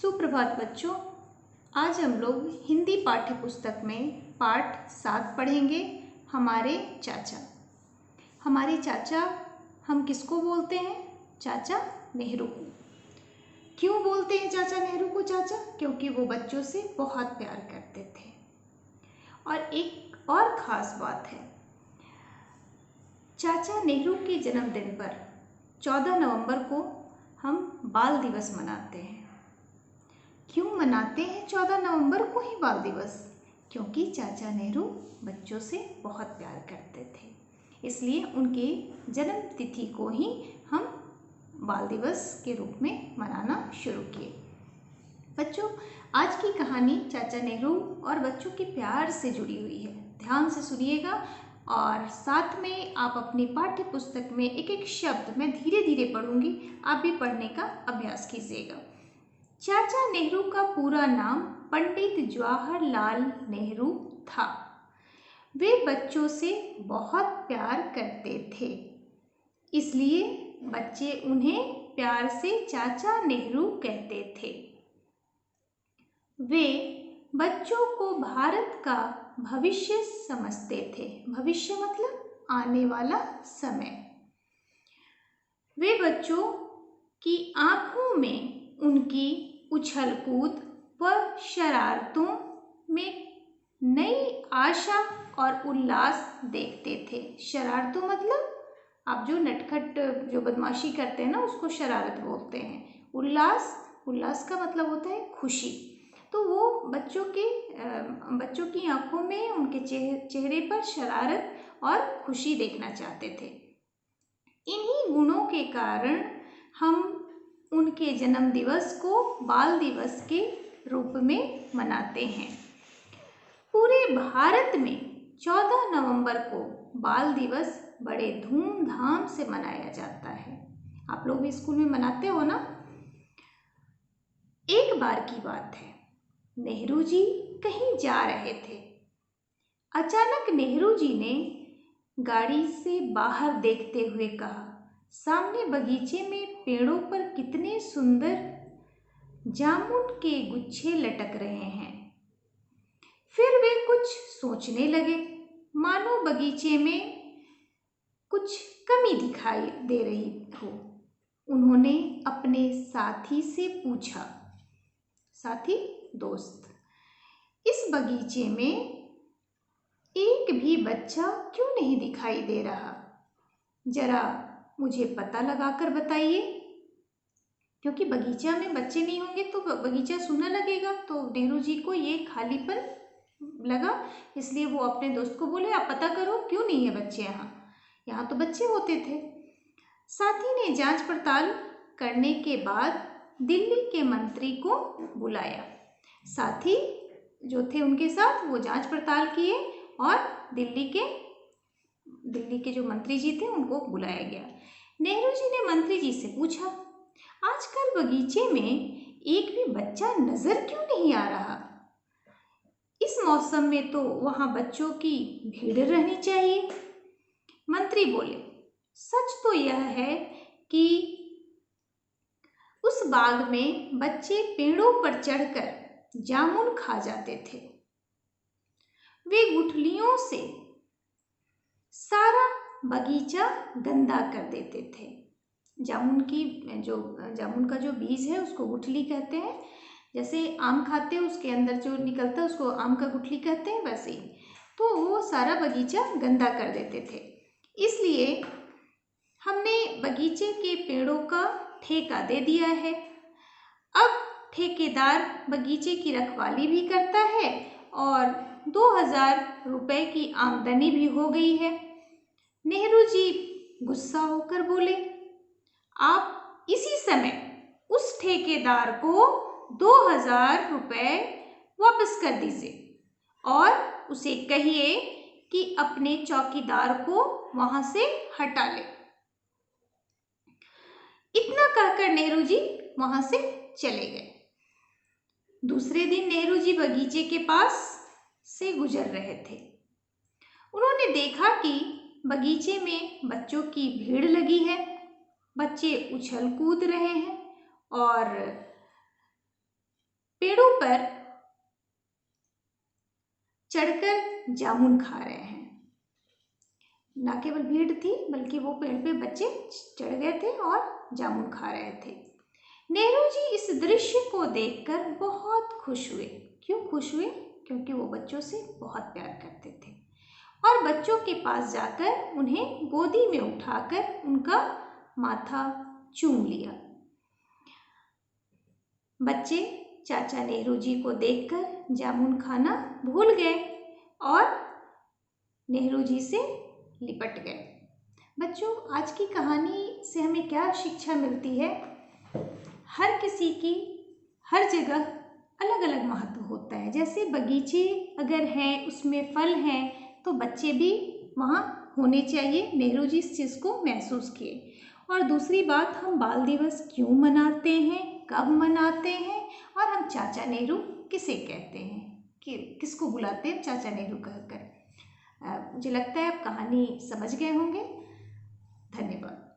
सुप्रभात बच्चों। आज हम लोग हिंदी पाठ्य पुस्तक में पाठ 7 पढ़ेंगे। हमारे चाचा। हमारे चाचा हम किसको बोलते हैं? चाचा नेहरू को। क्यों बोलते हैं चाचा नेहरू को चाचा? क्योंकि वो बच्चों से बहुत प्यार करते थे। और एक और ख़ास बात है, चाचा नेहरू के जन्मदिन पर 14 नवंबर को हम बाल दिवस मनाते हैं। क्यों मनाते हैं 14 नवंबर को ही बाल दिवस? क्योंकि चाचा नेहरू बच्चों से बहुत प्यार करते थे, इसलिए उनके जन्म तिथि को ही हम बाल दिवस के रूप में मनाना शुरू किए। बच्चों, आज की कहानी चाचा नेहरू और बच्चों के प्यार से जुड़ी हुई है। ध्यान से सुनिएगा और साथ में आप अपनी पाठ्य पुस्तक में एक एक शब्द मैं धीरे धीरे पढ़ूंगी, आप भी पढ़ने का अभ्यास कीजिएगा। चाचा नेहरू का पूरा नाम पंडित जवाहरलाल नेहरू था। वे बच्चों से बहुत प्यार करते थे, इसलिए बच्चे उन्हें प्यार से चाचा नेहरू कहते थे। वे बच्चों को भारत का भविष्य समझते थे। भविष्य मतलब आने वाला समय। वे बच्चों की आंखों में उनकी उछल कूद व शरारतों में नई आशा और उल्लास देखते थे। शरारतों मतलब आप जो नटखट जो बदमाशी करते हैं ना, उसको शरारत बोलते हैं। उल्लास का मतलब होता है खुशी। तो वो बच्चों की आंखों में, उनके चेहरे पर शरारत और खुशी देखना चाहते थे। इन्हीं गुणों के कारण हम उनके जन्म दिवस को बाल दिवस के रूप में मनाते हैं। पूरे भारत में 14 नवंबर को बाल दिवस बड़े धूमधाम से मनाया जाता है। आप लोग भी स्कूल में मनाते हो ना? एक बार की बात है, नेहरू जी कहीं जा रहे थे। अचानक नेहरू जी ने गाड़ी से बाहर देखते हुए कहा, सामने बगीचे में पेड़ों पर कितने सुंदर जामुन के गुच्छे लटक रहे हैं। फिर वे कुछ सोचने लगे, मानो बगीचे में कुछ कमी दिखाई दे रही हो। उन्होंने अपने साथी से पूछा, साथी दोस्त, इस बगीचे में एक भी बच्चा क्यों नहीं दिखाई दे रहा? जरा मुझे पता लगाकर बताइए। क्योंकि बगीचा में बच्चे नहीं होंगे तो बगीचा सूना लगेगा। तो नेहरू जी को ये खालीपन लगा, इसलिए वो अपने दोस्त को बोले, आप पता करो क्यों नहीं है बच्चे यहाँ तो बच्चे होते थे। साथी ने जांच पड़ताल करने के बाद दिल्ली के मंत्री को बुलाया। साथी जो थे उनके साथ वो जांच पड़ताल किए और दिल्ली के जो मंत्री जी थे उनको बुलाया गया। नेहरू जी ने मंत्री जी से पूछा, आजकल बगीचे में एक भी बच्चा नजर क्यों नहीं आ रहा? इस मौसम में तो वहां बच्चों की भीड़ रहनी चाहिए। मंत्री बोले, सच तो यह है कि उस बाग में बच्चे पेड़ों पर चढ़कर जामुन खा जाते थे। वे गुठलियों से सारा बगीचा गंदा कर देते थे। जामुन का जो बीज है उसको गुठली कहते हैं। जैसे आम खाते हैं उसके अंदर जो निकलता है उसको आम का गुठली कहते हैं, वैसे ही। तो वो सारा बगीचा गंदा कर देते थे। इसलिए हमने बगीचे के पेड़ों का ठेका दे दिया है। अब ठेकेदार बगीचे की रखवाली भी करता है और 2000 रुपए की आमदनी भी हो गई है। नेहरू जी गुस्सा होकर बोले, आप इसी समय उस ठेकेदार को 2000 रुपए वापस कर दीजिए और उसे कहिए कि अपने चौकीदार को वहां से हटा ले। इतना कहकर नेहरू जी वहां से चले गए। दूसरे दिन नेहरू जी बगीचे के पास से गुजर रहे थे। उन्होंने देखा कि बगीचे में बच्चों की भीड़ लगी है। बच्चे उछल कूद रहे हैं और पर चढ़कर जामुन खा रहे हैं। ना केवल भीड़ थी बल्कि वो पेड़ पे बच्चे चढ़ गए थे और जामुन खा रहे थे। नेहरू जी इस दृश्य को देखकर बहुत खुश हुए। क्यों खुश हुए? क्योंकि वो बच्चों से बहुत प्यार करते थे और बच्चों के पास जाकर उन्हें गोदी में उठाकर उनका माथा चूम लिया। बच्चे चाचा नेहरू जी को देखकर जामुन खाना भूल गए और नेहरू जी से लिपट गए। बच्चों, आज की कहानी से हमें क्या शिक्षा मिलती है? हर किसी की हर जगह अलग अलग महत्व होता है। जैसे बगीचे अगर हैं, उसमें फल हैं, तो बच्चे भी वहाँ होने चाहिए। नेहरू जी इस चीज़ को महसूस किए। और दूसरी बात, हम बाल दिवस क्यों मनाते हैं, कब मनाते हैं और हम चाचा नेहरू किसे कहते हैं, कि किसको बुलाते हैं चाचा नेहरू कहकर। मुझे लगता है आप कहानी समझ गए होंगे। धन्यवाद।